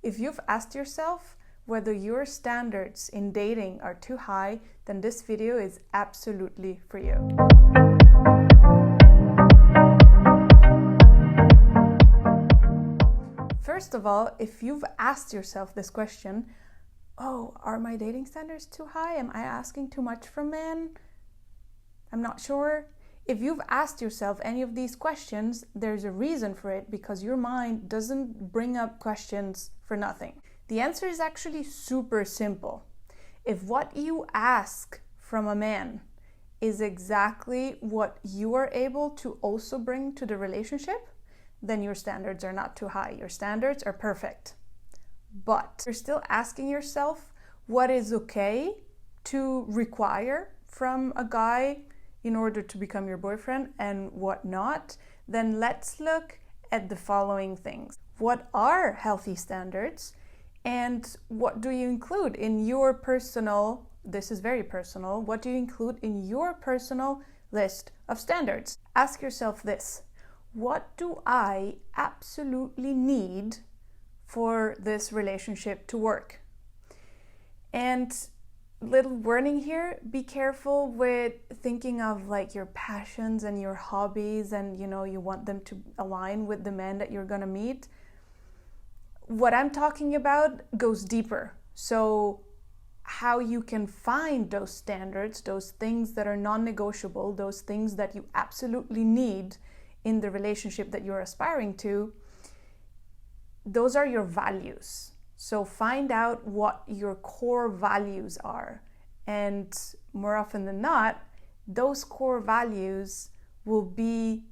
If you've asked yourself whether your standards in dating are too high, then this video is absolutely for you. First of all, if you've asked yourself this question, oh, are my dating standards too high? Am I asking too much from men? I'm not sure. If you've asked yourself any of these questions, there's a reason for it, because your mind doesn't bring up questions for nothing. The answer is actually super simple. If what you ask from a man is exactly what you are able to also bring to the relationship, then your standards are not too high. Your standards are perfect. But you're still asking yourself what is okay to require from a guy in order to become your boyfriend and what not, then let's look at the following things. What are healthy standards, and what do you include in your personal, this is very personal, what do you include in your personal list of standards? Ask yourself this: what do I absolutely need for this relationship to work? And little warning here, be careful with thinking of like your passions and your hobbies and you want them to align with the man that you're gonna meet. What I'm talking about goes deeper. So how you can find those standards, those things that are non-negotiable, those things that you absolutely need in the relationship that you're aspiring to, those are your values. So find out what your core values are. And more often than not, those core values will be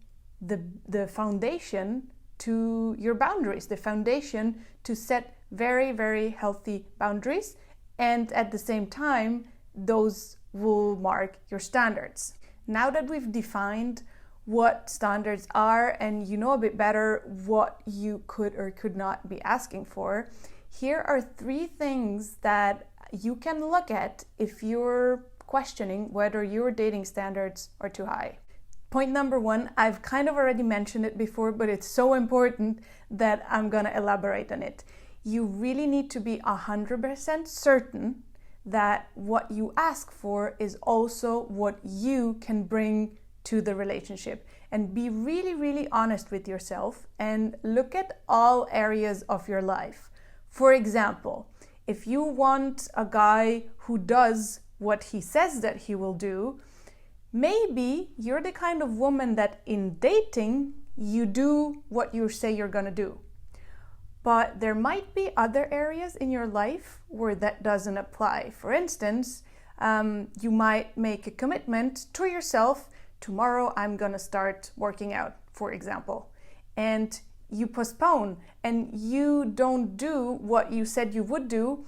the foundation to your boundaries, the foundation to set very, very healthy boundaries. And at the same time, those will mark your standards. Now that we've defined what standards are and you know a bit better what you could or could not be asking for, here are 3 things that you can look at if you're questioning whether your dating standards are too high. Point number 1, I've kind of already mentioned it before, but it's so important that I'm gonna elaborate on it. You really need to be 100% certain that what you ask for is also what you can bring to the relationship. And be really, really honest with yourself and look at all areas of your life. For example, if you want a guy who does what he says that he will do, maybe you're the kind of woman that in dating, you do what you say you're gonna do. But there might be other areas in your life where that doesn't apply. For instance, you might make a commitment to yourself, tomorrow I'm gonna start working out, for example. And you postpone and you don't do what you said you would do,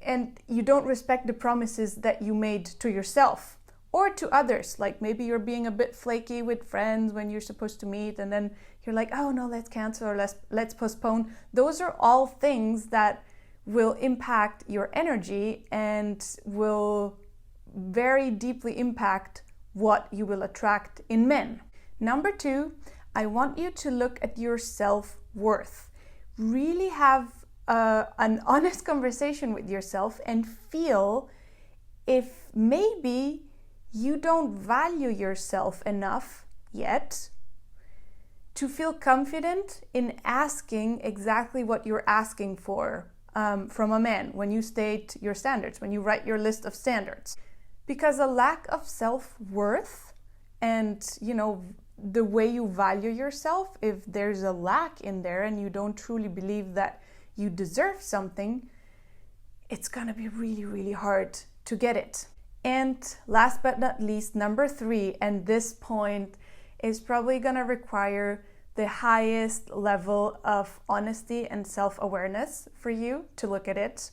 and you don't respect the promises that you made to yourself or to others. Like maybe you're being a bit flaky with friends when you're supposed to meet, and then you're like, oh no, let's cancel or let's postpone. Those are all things that will impact your energy and will very deeply impact what you will attract in men. Number 2, I want you to look at your self-worth. Really have an honest conversation with yourself and feel if maybe you don't value yourself enough yet to feel confident in asking exactly what you're asking for from a man when you state your standards, when you write your list of standards. Because a lack of self-worth and, the way you value yourself, if there's a lack in there and you don't truly believe that you deserve something, it's gonna be really, really hard to get it. And last but not least, number 3, and this point is probably gonna require the highest level of honesty and self-awareness for you to look at it.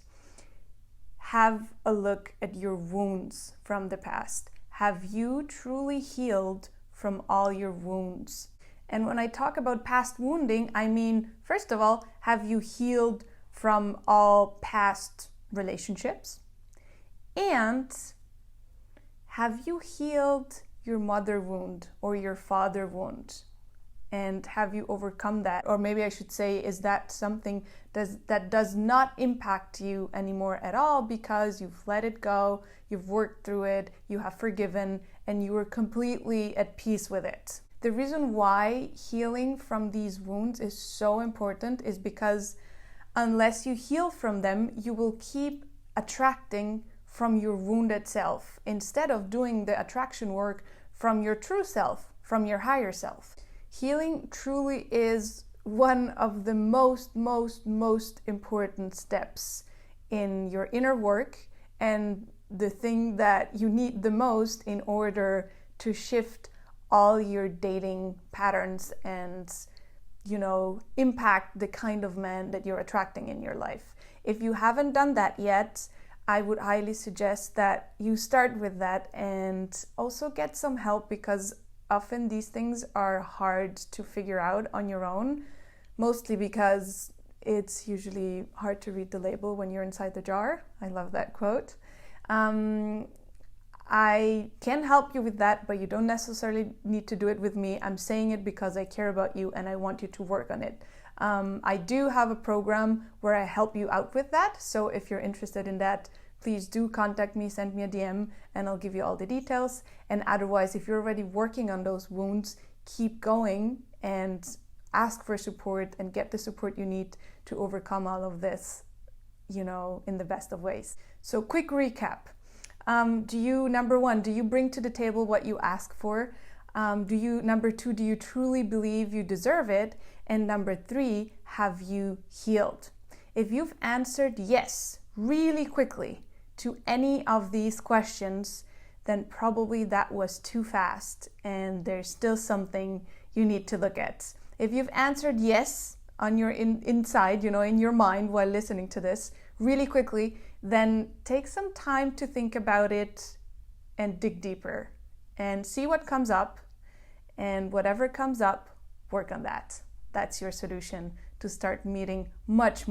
Have a look at your wounds from the past. Have you truly healed from all your wounds? And when I talk about past wounding, I mean, first of all, have you healed from all past relationships? And have you healed your mother wound or your father wound? And have you overcome that? Or maybe I should say, is that something that does not impact you anymore at all because you've let it go, you've worked through it, you have forgiven, and you were completely at peace with it? The reason why healing from these wounds is so important is because unless you heal from them, you will keep attracting from your wounded self instead of doing the attraction work from your true self, from your higher self. Healing truly is one of the most important steps in your inner work, and the thing that you need the most in order to shift all your dating patterns and, impact the kind of man that you're attracting in your life. If you haven't done that yet, I would highly suggest that you start with that and also get some help, because often these things are hard to figure out on your own, mostly because it's usually hard to read the label when you're inside the jar. I love that quote. I can help you with that, but you don't necessarily need to do it with me. I'm saying it because I care about you and I want you to work on it. I do have a program where I help you out with that. So if you're interested in that, please do contact me, send me a DM, and I'll give you all the details. And otherwise, if you're already working on those wounds, keep going and ask for support and get the support you need to overcome all of this, in the best of ways. So quick recap. Number one, do you bring to the table what you ask for? Number two, do you truly believe you deserve it? And number three, have you healed? If you've answered yes really quickly to any of these questions, then probably that was too fast and there's still something you need to look at. If you've answered yes on your inside, in your mind while listening to this really quickly, then take some time to think about it and dig deeper and see what comes up, and whatever comes up, work on that. That's your solution to start meeting much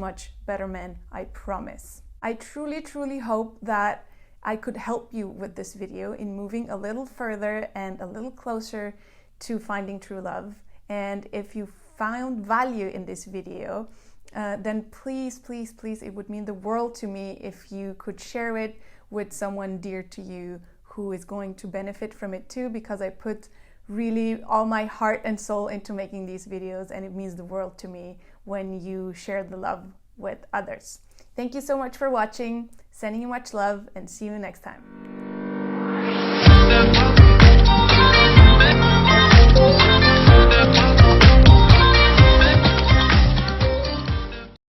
better men, I promise. I truly hope that I could help you with this video in moving a little further and a little closer to finding true love. And if you found value in this video, then please, it would mean the world to me if you could share it with someone dear to you who is going to benefit from it too, because I put really all my heart and soul into making these videos, and it means the world to me when you share the love with others. Thank you so much for watching, sending you much love, and see you next time.